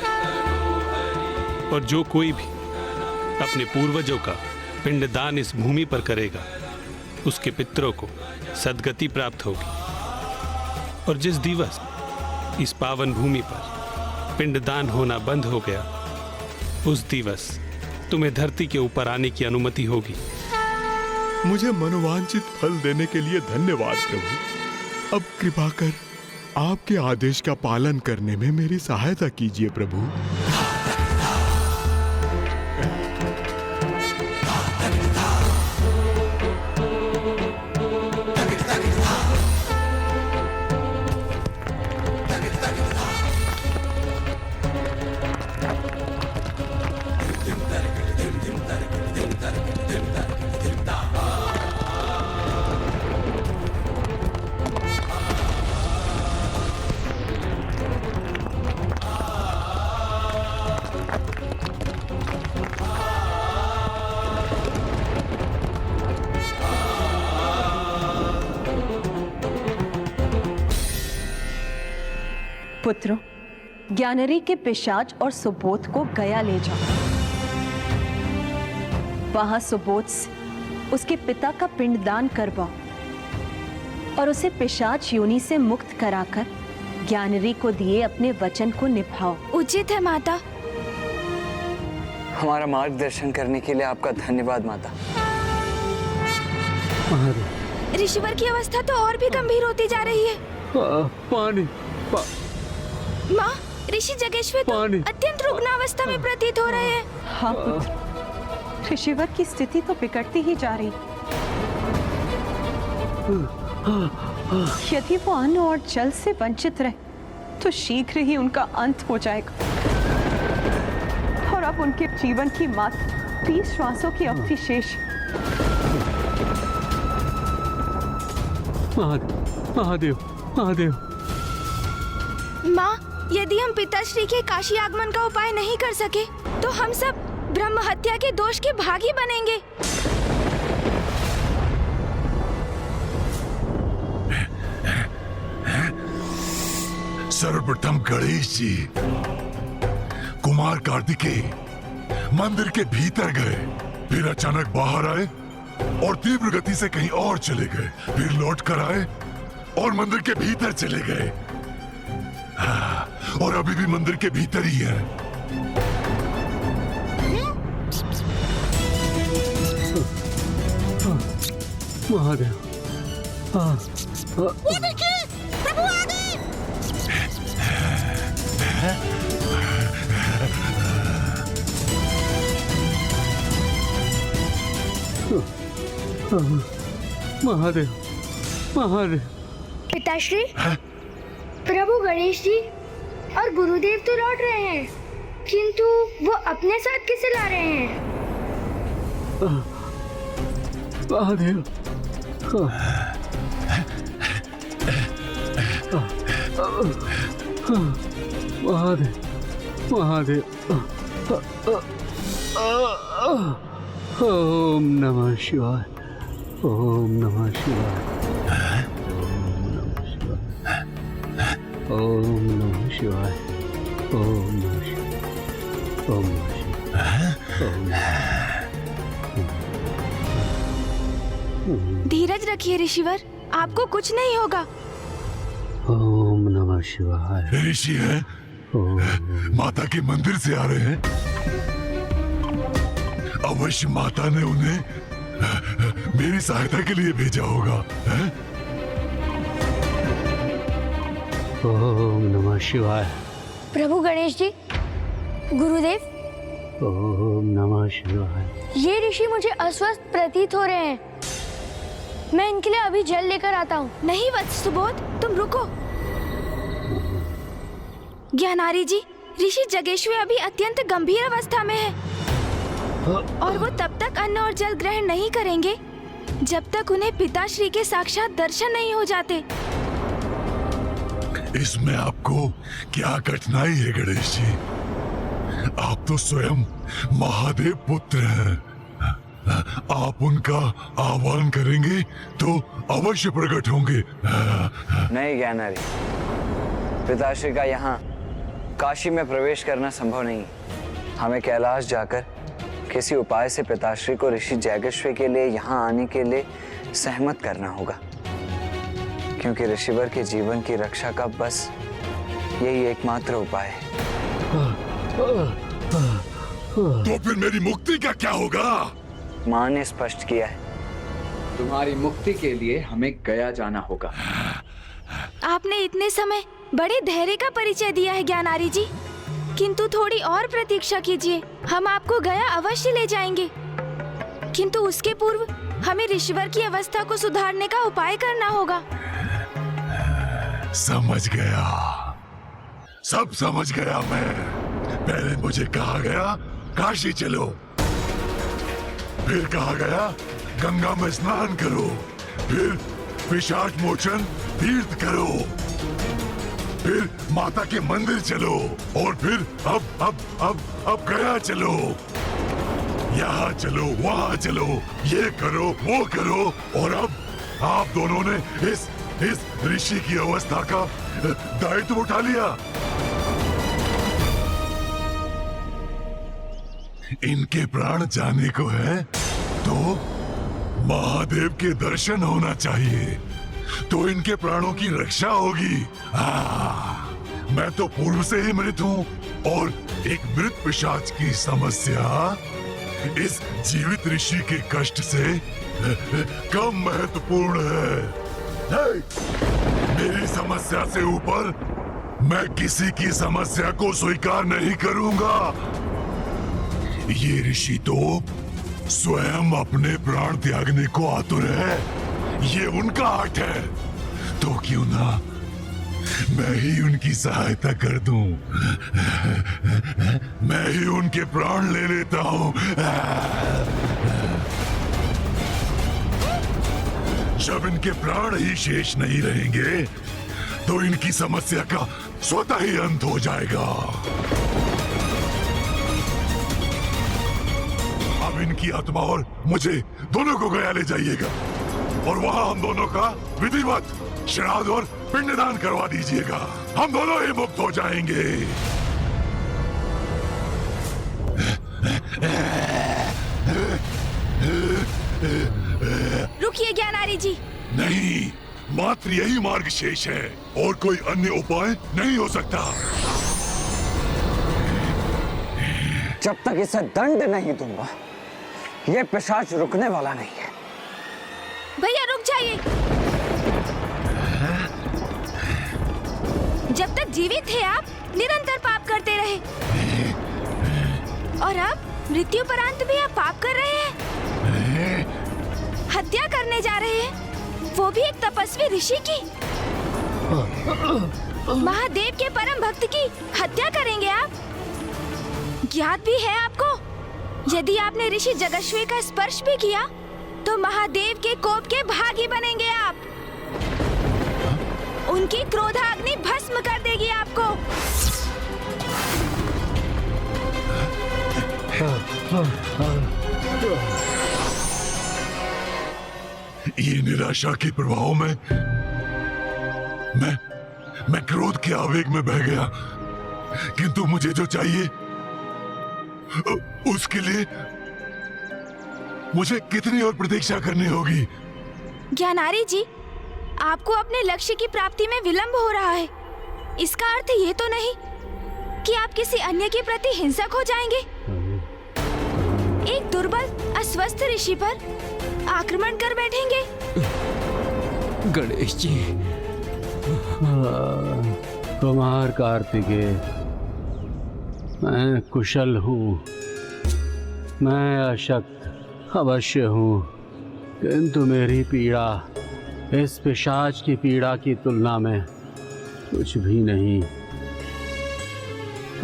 और जो कोई भी अपने पूर्वजों का पिंडदान इस भूमि पर करेगा उसके पितरों को सद्गति प्राप्त होगी। और जिस दिवस इस पावन भूमि पर पिंडदान होना बंद हो गया उस दिवस तुम्हें धरती के ऊपर आने की अनुमति होगी। मुझे मनोवांछित फल देने के लिए धन्यवाद प्रभु। अब कृपा कर आपके आदेश का पालन करने में मेरी सहायता कीजिए प्रभु। पुत्रों, ज्ञानरी के पिशाच और सुबोध को गया ले जाओ। वहां सुबोध से उसके पिता का पिंडदान करवाओ और उसे पिशाच योनि से मुक्त कराकर ज्ञानरी को दिए अपने वचन को निभाओ। उचित है माता। हमारा मार्गदर्शन करने के लिए आपका धन्यवाद माता। ऋषिवर की अवस्था तो और भी गंभीर होती जा रही है। पानी माँ, ऋषि जगेश्वर तो अत्यंत रुग्ण अवस्था में प्रतीत हो रहे हैं। हाँ पुत्र, ऋषिवर की स्थिति तो बिगड़ती ही जा रही। यदि वो अन्न और जल से वंचित रहे तो शीघ्र ही उनका अंत हो जाएगा और अब उनके जीवन की मात्र 30 श्वासों की अवधि शेष। महादेव, महादेव। माँ, यदि हम पिताश्री के काशी आगमन का उपाय नहीं कर सके तो हम सब ब्रह्म हत्या के दोष के भागी बनेंगे। सर्वप्रथम गणेश जी कुमार कार्तिकेय मंदिर के भीतर गए, फिर अचानक बाहर आए और तीव्र गति से कहीं और चले गए, फिर लौट कर आए और मंदिर के भीतर चले गए। और अभी भी मंदिर के भीतर ही है। महादेव, वो देखिए, प्रभु आ गए। महादेव, महादेव। पिताश्री, प्रभु गणेश जी और गुरुदेव तो लौट रहे हैं, किंतु वो अपने साथ किसे ला रहे हैं? महादेव, महादेव, महादेव। ओम नमः शिवाय, ओम नमः शिवाय, ओम नमः शिवाय, ओम नमः शिवाय, ओम नमः। धीरज रखिए ऋषिवर, आपको कुछ नहीं होगा। ओम नमः शिवाय। ऋषि है, माता के मंदिर से आ रहे हैं। अवश्य माता ने उन्हें मेरी सहायता के लिए भेजा होगा। ओम नमः शिवाय। प्रभु गणेश जी, गुरुदेव, ओम नमः शिवाय। ये ऋषि मुझे अस्वस्थ प्रतीत हो रहे हैं। मैं इनके लिए अभी जल लेकर आता हूँ। नहीं वत्स सुबोध, तुम रुको। ज्ञानारी जी, ऋषि जगेश्वर अभी अत्यंत गंभीर अवस्था में है और वो तब तक अन्न और जल ग्रहण नहीं करेंगे जब तक उन्हें पिताश्री के साक्षात दर्शन नहीं हो जाते। इसमें आपको क्या कठिनाई है गणेश जी? आप तो स्वयं महादेव पुत्र हैं। आप उनका आह्वान करेंगे तो अवश्य प्रकट होंगे। नहीं ज्ञानारी, पिताश्री का यहाँ काशी में प्रवेश करना संभव नहीं। हमें कैलाश जाकर किसी उपाय से पिताश्री को ऋषि जैगेश्वर के लिए यहाँ आने के लिए सहमत करना होगा, क्योंकि ऋषिवर के जीवन की रक्षा का बस यही एकमात्र उपाय है। तो फिर मेरी मुक्ति का क्या होगा? माँ ने स्पष्ट किया है तुम्हारी मुक्ति के लिए हमें गया जाना होगा। आपने इतने समय बड़े धैर्य का परिचय दिया है ज्ञानारी जी, किंतु थोड़ी और प्रतीक्षा कीजिए, हम आपको गया अवश्य ले जाएंगे। किंतु उसके पूर्व हमें ऋषिवर की अवस्था को सुधारने का उपाय करना होगा। समझ गया, सब समझ गया मैं। पहले मुझे कहा गया काशी चलो, फिर कहा गया गंगा में स्नान करो, फिर पिशाच मोचन तीर्थ करो, फिर माता के मंदिर चलो, और फिर अब गया चलो। यहाँ चलो, वहाँ चलो, ये करो, वो करो, और अब आप दोनों ने इस ऋषि की अवस्था का दायित्व उठा लिया। इनके प्राण जाने को है तो महादेव के दर्शन होना चाहिए, तो इनके प्राणों की रक्षा होगी। मैं तो पूर्व से ही मृत हूँ, और एक मृत पिशाच की समस्या इस जीवित ऋषि के कष्ट से कम महत्वपूर्ण है। मेरी समस्या से ऊपर मैं किसी की समस्या को स्वीकार नहीं करूंगा। ये ऋषि तो स्वयं अपने प्राण त्यागने को आतुर है, ये उनका आर्ट है, तो क्यों ना मैं ही उनकी सहायता कर दूं। मैं ही उनके प्राण ले लेता हूं। जब इनके प्राण ही शेष नहीं रहेंगे तो इनकी समस्या का स्वतः ही अंत हो जाएगा। अब इनकी आत्मा और मुझे दोनों को गया ले जाइएगा, और वहां हम दोनों का विधिवत श्राद्ध और पिंडदान करवा दीजिएगा। हम दोनों ही मुक्त हो जाएंगे। रुकिए ज्ञानारी जी। नहीं, मात्र यही मार्ग शेष है, और कोई अन्य उपाय नहीं हो सकता। जब तक इसे दंड नहीं दूंगा, ये पिशाच रुकने वाला नहीं है। भैया रुक जाइए। जब तक जीवित थे आप निरंतर पाप करते रहे, और अब मृत्युपरांत भी आप पाप कर रहे हैं। हत्या करने जा रहे हैं, वो भी एक तपस्वी ऋषि की। महादेव के परम भक्त की हत्या करेंगे आप? ज्ञात भी है आपको, यदि आपने ऋषि जगश्वे का स्पर्श भी किया तो महादेव के कोप के भागी बनेंगे आप। उनकी क्रोधाग्नि भस्म कर देगी आपको। ये निराशा के प्रभाव में मैं क्रोध के आवेग में बह गया, किंतु मुझे जो चाहिए उसके लिए मुझे कितनी और प्रतीक्षा करनी होगी? ज्ञानारी जी, आपको अपने लक्ष्य की प्राप्ति में विलंब हो रहा है। इसका अर्थ ये तो नहीं कि आप किसी अन्य के प्रति हिंसक हो जाएंगे। एक दुर्बल अस्वस्थ ऋषि पर आक्रमण कर बैठेंगे। गणेश जी, कुमार कार्तिकेय, मैं कुशल हूँ, मैं अशक्त अवश्य हूँ, किंतु मेरी पीड़ा इस पिशाच की पीड़ा की तुलना में कुछ भी नहीं।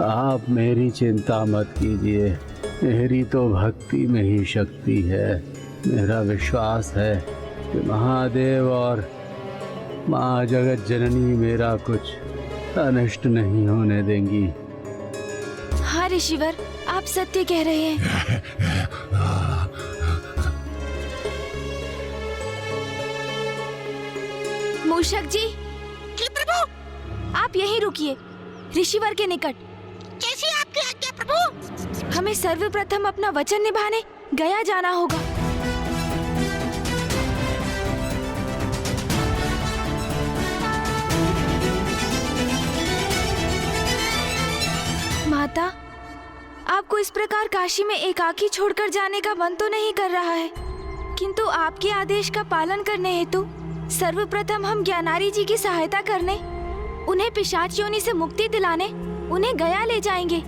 आप मेरी चिंता मत कीजिए, मेरी तो भक्ति में ही शक्ति है। मेरा विश्वास है कि महादेव और माँ जगत जननी मेरा कुछ अनिष्ट नहीं होने देंगी। हाँ ऋषिवर, आप सत्य कह रहे हैं। मूषक जी, प्रभु, आप यहीं रुकिए, ऋषिवर के निकट। कैसी आपकी आज्ञा प्रभु? हमें सर्वप्रथम अपना वचन निभाने गया जाना होगा। माता, आपको इस प्रकार काशी में एकाकी छोड़कर जाने का मन तो नहीं कर रहा है? किंतु आपके आदेश का पालन करने हेतु सर्वप्रथम हम ज्ञानारी जी की सहायता करने, उन्हें पिशाच योनि से मुक्ति दिलाने, उन्हें गया ले जाएंगे।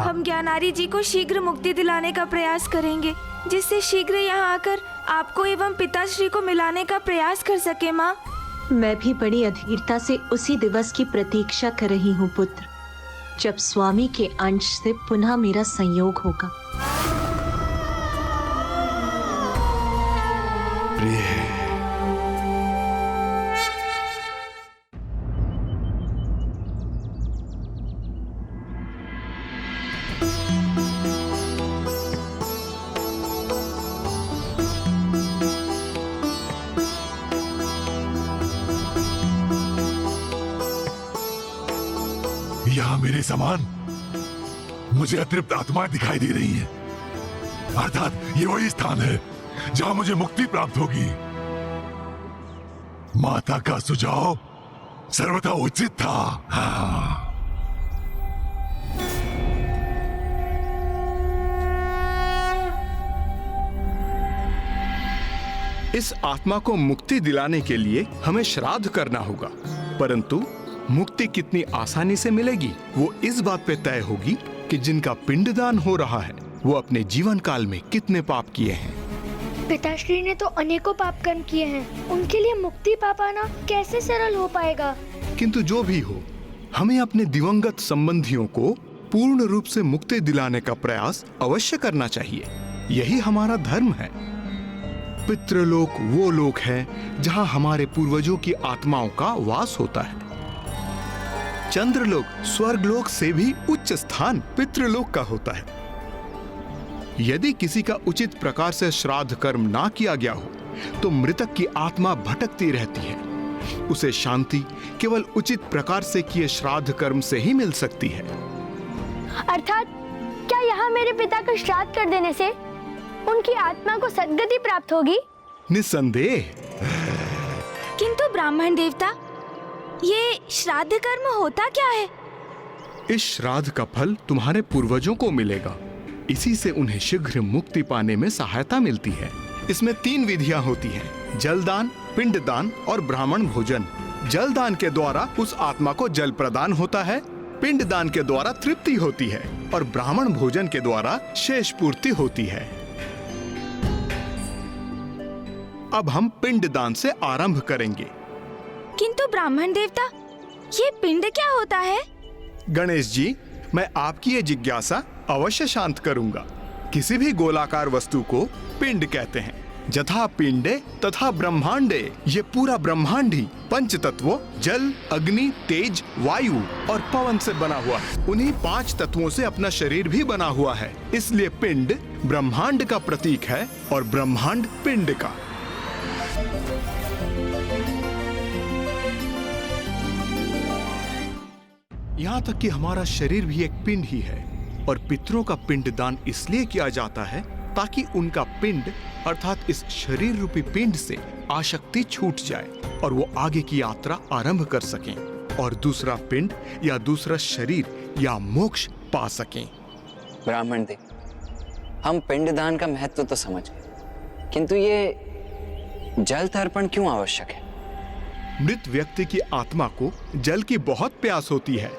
हम ज्ञानारी जी को शीघ्र मुक्ति दिलाने का प्रयास करेंगे, जिससे शीघ्र यहाँ आकर आपको एवं पिताश्री को मिलाने का प्रयास कर सके माँ। मैं भी बड़ी अधीरता से उसी दिवस की प्रतीक्षा कर रही हूँ पुत्र, जब स्वामी के अंश से पुनः मेरा संयोग होगा। प्रिय, यहाँ मेरे समान मुझे अतृप्त आत्माएं दिखाई दे रही हैं। अर्थात ये वही स्थान है जहां मुझे मुक्ति प्राप्त होगी। माता का सुझाव सर्वथा उचित था। हाँ। इस आत्मा को मुक्ति दिलाने के लिए हमें श्राद्ध करना होगा, परंतु मुक्ति कितनी आसानी से मिलेगी वो इस बात पे तय होगी कि जिनका पिंडदान हो रहा है वो अपने जीवन काल में कितने पाप किए हैं। पिताश्री ने तो अनेकों पाप कर्म किए हैं, उनके लिए मुक्ति पा पाना कैसे सरल हो पाएगा। किंतु जो भी हो, हमें अपने दिवंगत संबंधियों को पूर्ण रूप से मुक्ति दिलाने का प्रयास अवश्य करना चाहिए। यही हमारा धर्म है। पितृलोक वो लोक है जहाँ हमारे पूर्वजों की आत्माओं का वास होता है। चंद्रलोक स्वर्गलोक से भी उच्च स्थान पितृलोक का होता है। यदि किसी का उचित प्रकार से श्राद्ध कर्म ना किया गया हो तो मृतक की आत्मा भटकती रहती है। उसे शांति केवल उचित प्रकार से किए श्राद्ध कर्म से ही मिल सकती है। अर्थात क्या यहाँ मेरे पिता का श्राद्ध कर देने से उनकी आत्मा को सद्गति प्राप्त होगी? निस्संदेह। किंतु ब्राह्मण देवता, ये श्राद्ध कर्म होता क्या है? इस श्राद्ध का फल तुम्हारे पूर्वजों को मिलेगा। इसी से उन्हें शीघ्र मुक्ति पाने में सहायता मिलती है। इसमें 3 विधियां होती हैं: जलदान, पिंडदान और ब्राह्मण भोजन। जलदान के द्वारा उस आत्मा को जल प्रदान होता है, पिंडदान के द्वारा तृप्ति होती है और ब्राह्मण भोजन के द्वारा शेष पूर्ति होती है। अब हम पिंडदान से आरंभ करेंगे। किंतु ब्राह्मण देवता, ये पिंड क्या होता है? गणेश जी, मैं आपकी ये जिज्ञासा अवश्य शांत करूंगा। किसी भी गोलाकार वस्तु को पिंड कहते हैं। जथा पिंडे तथा ब्रह्मांडे, ये पूरा ब्रह्मांड ही 5 तत्वों जल, अग्नि, तेज, वायु और पवन से बना हुआ है। उन्हीं 5 तत्वों से अपना शरीर भी बना हुआ है। इसलिए पिंड ब्रह्मांड का प्रतीक है और ब्रह्मांड पिंड का। यहाँ तक कि हमारा शरीर भी एक पिंड ही है और पितरों का पिंडदान इसलिए किया जाता है ताकि उनका पिंड अर्थात इस शरीर रूपी पिंड से आसक्ति छूट जाए और वो आगे की यात्रा आरंभ कर सकें और दूसरा पिंड या दूसरा शरीर या मोक्ष पा सकें। ब्राह्मण देव, हम पिंडदान का महत्व तो समझ गए, किंतु ये जल तर्पण क्यों आवश्यक है? मृत व्यक्ति की आत्मा को जल की बहुत प्यास होती है,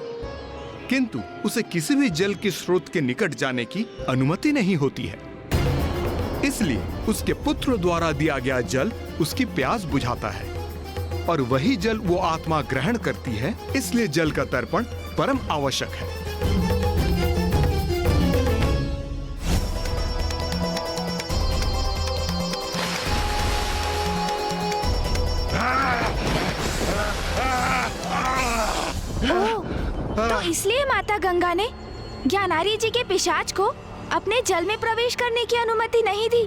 किंतु उसे किसी भी जल के स्रोत के निकट जाने की अनुमति नहीं होती है। इसलिए उसके पुत्र द्वारा दिया गया जल उसकी प्यास बुझाता है और वही जल वो आत्मा ग्रहण करती है। इसलिए जल का तर्पण परम आवश्यक है। तो इसलिए माता गंगा ने ज्ञानारी जी के पिशाच को अपने जल में प्रवेश करने की अनुमति नहीं दी।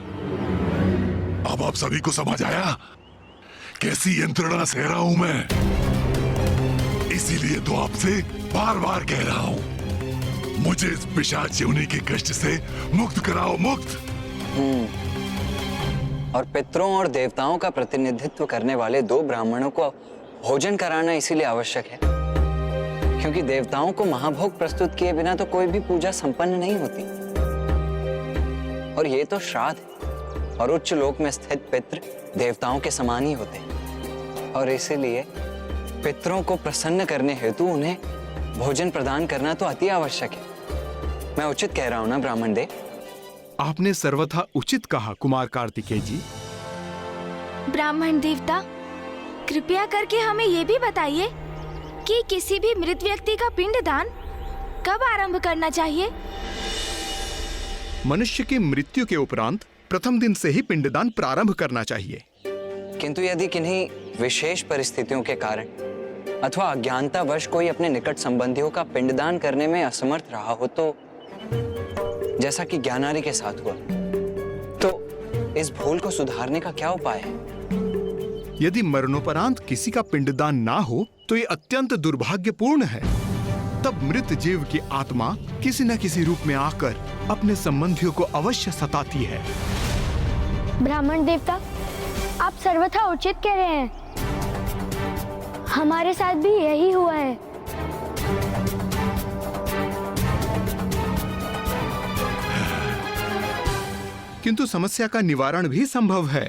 अब आप सभी को समझ आया कैसी यंत्रणा सह रहा हूं मैं। इसीलिए तो आपसे बार बार कह रहा हूं, मुझे इस पिशाच योनि के कष्ट से मुक्त कराओ, मुक्त। और पितरों और देवताओं का प्रतिनिधित्व करने वाले 2 ब्राह्मणों को भोजन कराना इसीलिए आवश्यक है क्योंकि देवताओं को महाभोग प्रस्तुत किए बिना तो कोई भी पूजा संपन्न नहीं होती। और ये तो श्राद्ध है, और उच्च लोक में स्थित पितृ देवताओं के समान ही होते हैं, और इसीलिए पितरों को प्रसन्न करने हेतु उन्हें भोजन प्रदान करना तो अति आवश्यक है। मैं उचित कह रहा हूं ना ब्राह्मण देव? आपने सर्वथा उचित कहा कुमार कार्तिकेय जी। ब्राह्मण देवता, कृपया करके हमें ये भी बताइए कि किसी भी मृत व्यक्ति का पिंडदान कब आरंभ करना चाहिए? मनुष्य की मृत्यु के उपरांत प्रथम दिन से ही पिंडदान प्रारंभ करना चाहिए। किंतु यदि किन्हीं विशेष परिस्थितियों के कारण अथवा अज्ञानतावश कोई अपने निकट संबंधियों का पिंडदान करने में असमर्थ रहा हो, तो जैसा कि ज्ञानारी के साथ हुआ, तो इस भूल को सुधारने का क्या उपाय है? यदि मरणोपरांत किसी का पिंडदान ना हो तो ये अत्यंत दुर्भाग्यपूर्ण है। तब मृत जीव की आत्मा किसी न किसी रूप में आकर अपने संबंधियों को अवश्य सताती है। ब्राह्मण देवता, आप सर्वथा उचित कह रहे हैं। हमारे साथ भी यही हुआ है। किंतु समस्या का निवारण भी संभव है।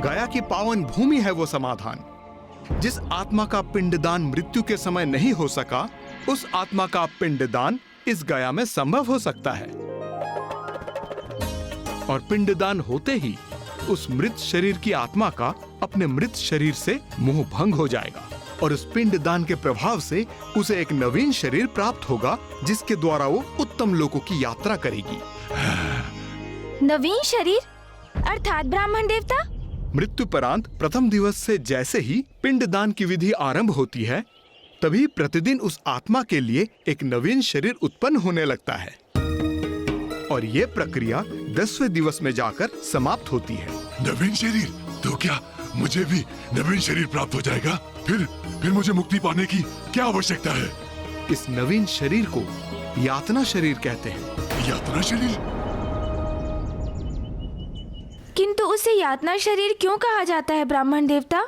गया की पावन भूमि है वो समाधान। जिस आत्मा का पिंडदान मृत्यु के समय नहीं हो सका, उस आत्मा का पिंडदान इस गया में संभव हो सकता है, और पिंडदान होते ही उस मृत शरीर की आत्मा का अपने मृत शरीर से मोह भंग हो जाएगा, और उस पिंडदान के प्रभाव से उसे एक नवीन शरीर प्राप्त होगा, जिसके द्वारा वो उत्तम लोकों की यात्रा करेगी। नवीन शरीर अर्थात ब्राह्मण देवता? मृत्युपरांत प्रथम दिवस से जैसे ही पिंडदान की विधि आरंभ होती है, तभी प्रतिदिन उस आत्मा के लिए एक नवीन शरीर उत्पन्न होने लगता है, और ये प्रक्रिया 10वें दिवस में जाकर समाप्त होती है। नवीन शरीर? तो क्या मुझे भी नवीन शरीर प्राप्त हो जाएगा? फिर मुझे मुक्ति पाने की क्या आवश्यकता है? इस नवीन शरीर को यातना शरीर कहते हैं। यातना शरीर? किंतु उसे यातना शरीर क्यों कहा जाता है ब्राह्मण देवता?